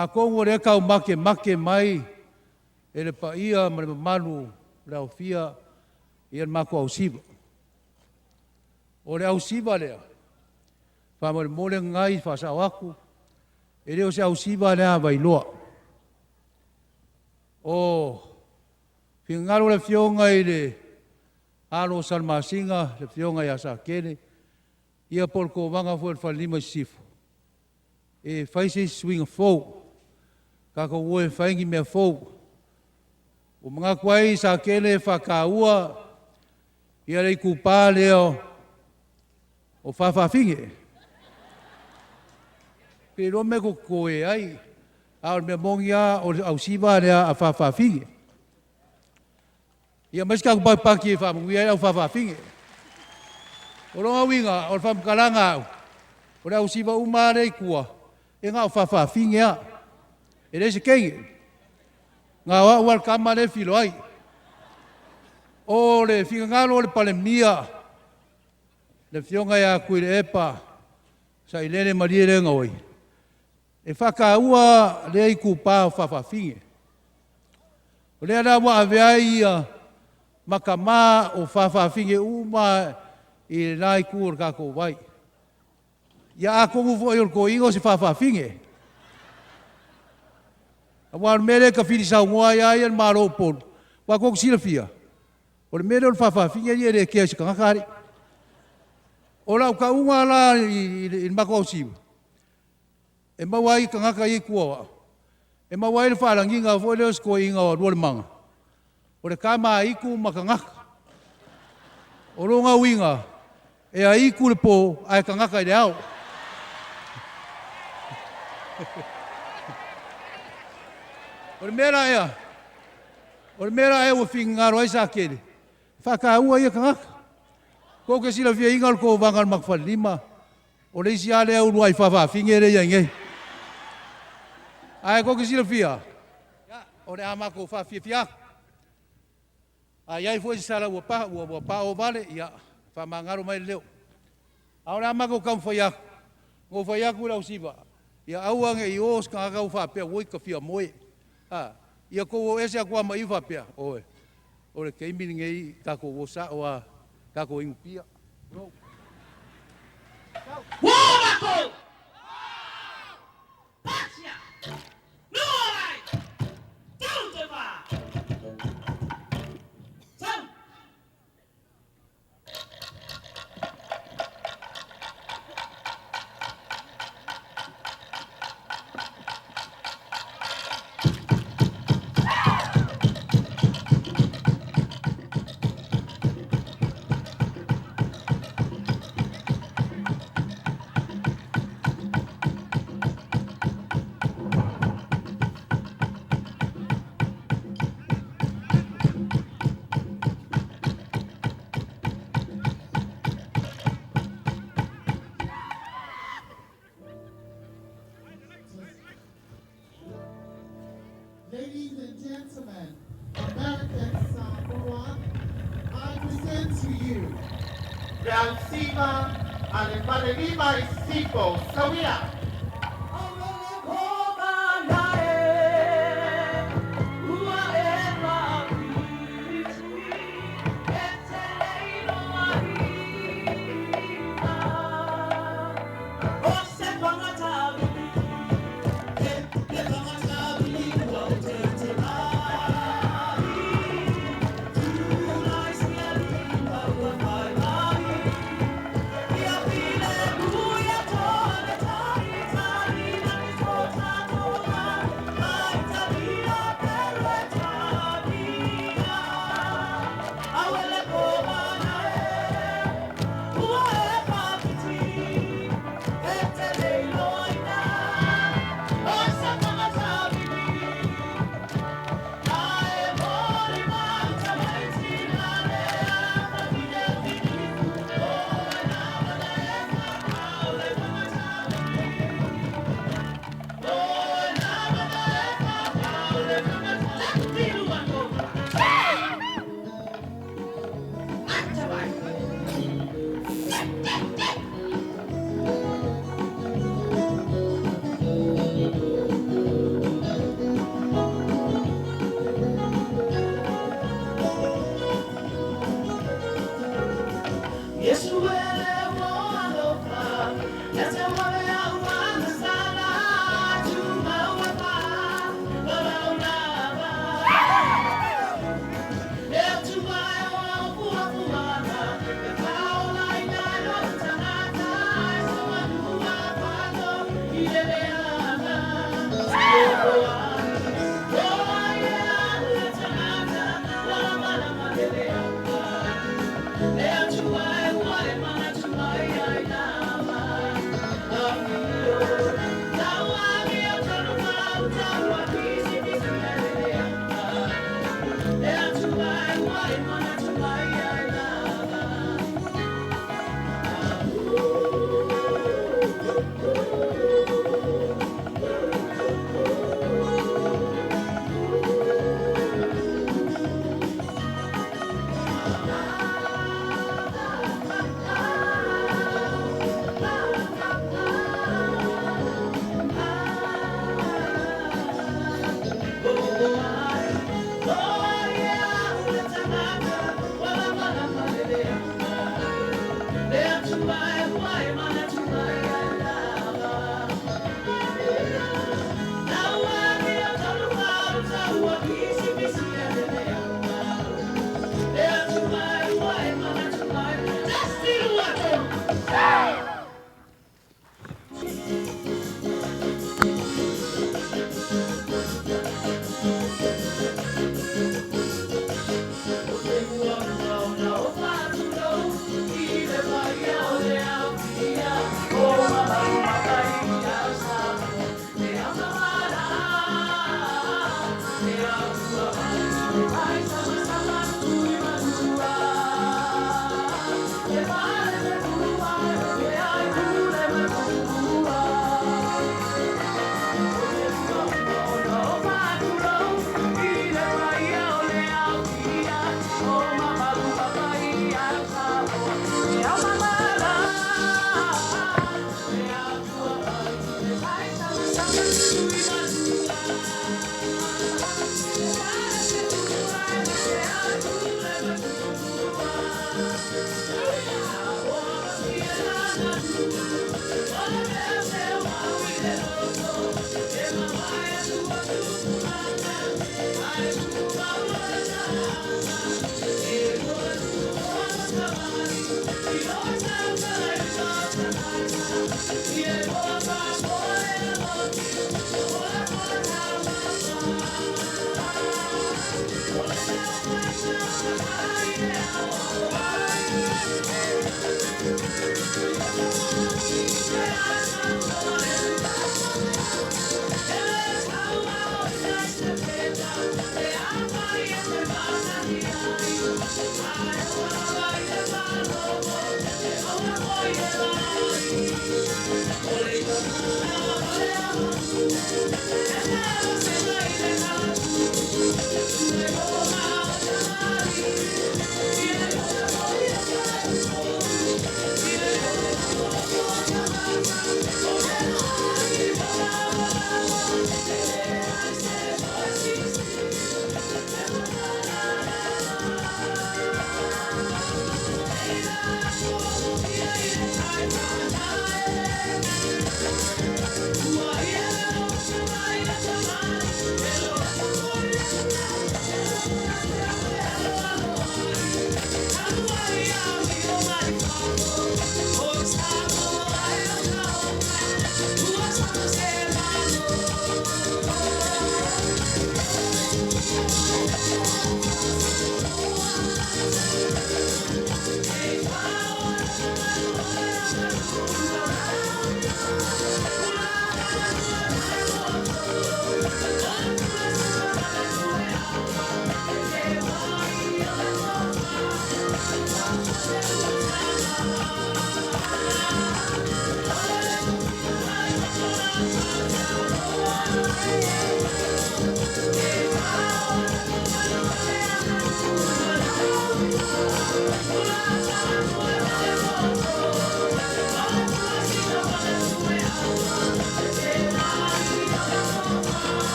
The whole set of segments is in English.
A kongo le kau make mai, e le pa ia ma le malu rau fia, ia mako au siva. O le au siva lea, wha mo le mole ngai wha sa waku, e leo se au siva lea vai loa. O, whingaro le fionga i le alo salmasinga, le fionga i asa kene, ia polko wanga fua le whalima sifu. E whaise swinga fou, kako ue whaingi mea fou. O mga kwai sa kene whakaua, ia rei kupā leo o whawhawhinge. Pero me ko koe ai, au me mongia o au siva lea a whawhawhinge. Ia maska ku paki e whamungia au whawhawhinge. O ronga winga, o whamkaranga au, o au siva umarei kua, e ngā o whawhawhinge a. E reise kenge. Ngā wawal kama le filo ai. O le whingangalo le palemia. Le fionga ia kui le epa. Sa ilene marie le ngoi. E whakaua le ai kupā o whawhawhinge. O le ana wa aveai ia makama o whawhawhinge uma i le nai kūr kako wai. Ia a kongu fo i orko ingo se whawhawhinge. A wār mere ka whiri sau ngoa ia ian maro pōru. Wā kōku sira fia. O le mere o le whawhawhinge ia re kea si kangakari. O lau ka unga la i mako au siwa. E mawai kangaka i kua wa. E mawai le wharanginga fo leo sko inga o ruole manga. O le kama iku makangaka. O ronga winga. E a iku le pō ai kangaka i le au. O le mera ea. O le mera ea ua whingaro ai sa kere. Whakaua ia kangaka. Kōke sila fia ingal ko vangal makwhalima. O le isi ale au ruai whawhawhinge re ia ngei. Ai kōke sila fia. O le amako whawhia fia. Ai ai fwoi sara ua pa o vale ia whamangaro mai leo. Au le amako kam whaiaku. Ngō whaiaku lau siva. Ia auange i os kangaka u whapea woi ka fia moe. Ia ko ese a kua mai whapea. Oe. O le keimini ngei kako wosa oa kako ingupia. Wōmako! Patia! Nuorai! Tauteva! Tau! Ladies and gentlemen, American Samoa, I present to you the Alcima and the Palerima Isipo Sawia.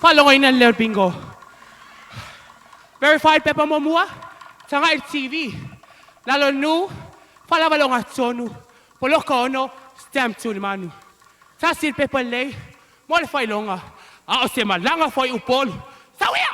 Palongoy ng Lel Bingo. Verified Pepa Momua, Tanga TV. Lalo nu, Falabalong at Sonu, Poloko ono, Stamp to the Manu. Tasil Pepa Lay, Modify Longa, Aose Malanga for Upol. Sawia!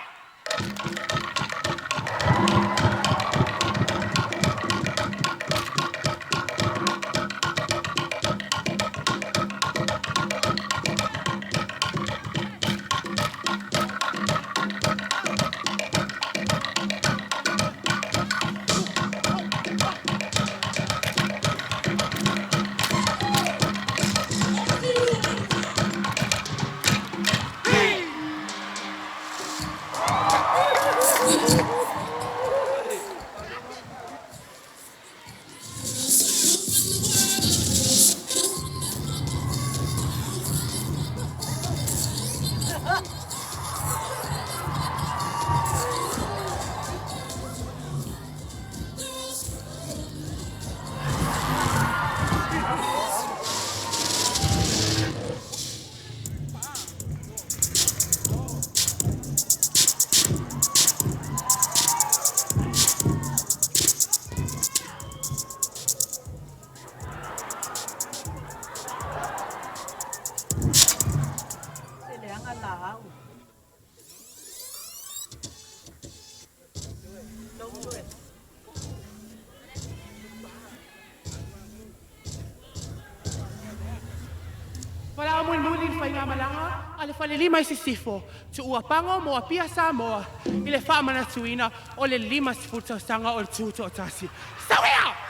Wala mo nulin fay nga malanga, alifalilima isisifo, tuuapango mo apiasa mo, ilefama na tuina, o lilima sifuta sanga o tuto otasi. Sawia!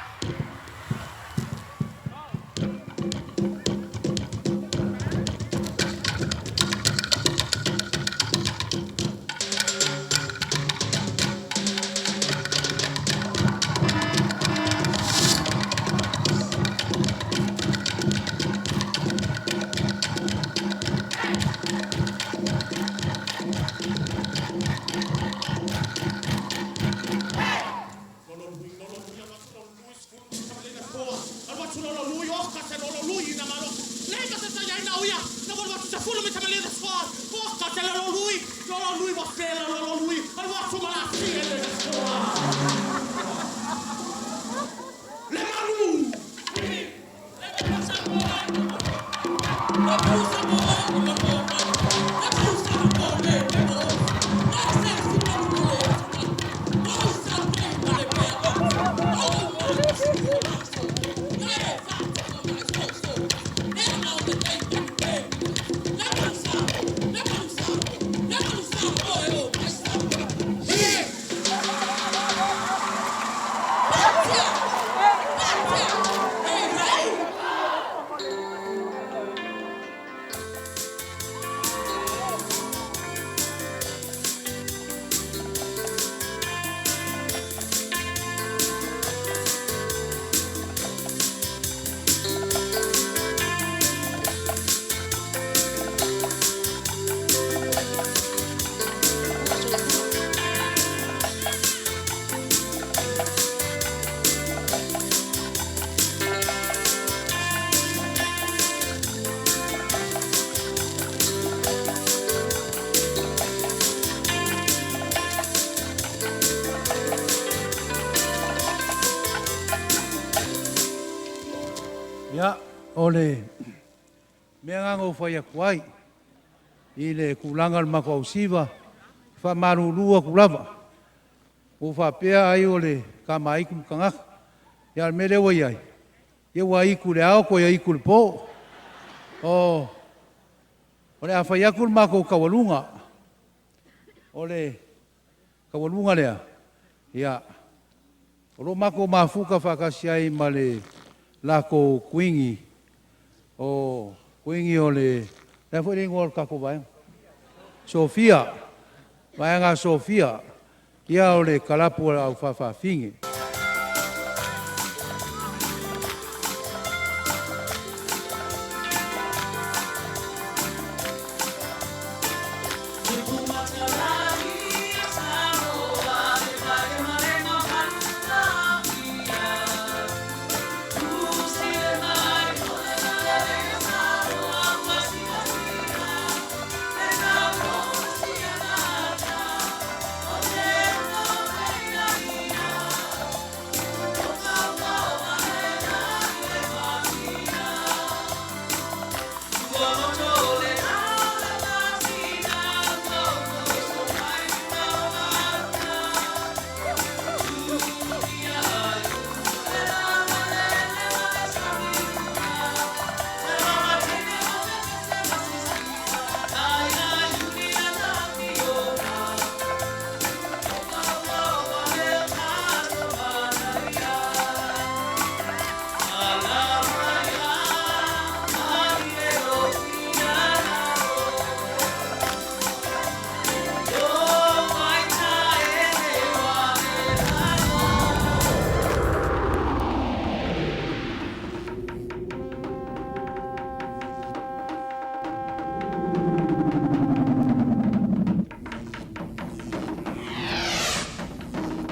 Ya, ole, mea ngā whai a kuai, i le kulangal mako au siwa, wha marurua kulava, o wha pea ai ole ka maiku mkangaka, ya mele wai ai, ia wai iku le ao ko ia iku le po, ole a whai aku mako kawalunga, ole kawalunga lea, ya, olo mako mafuka whakasi ai ma le lako kuingi o le na foi ngol kako vai Sofia vai nga Sofia ia o le kalapu au fa fingi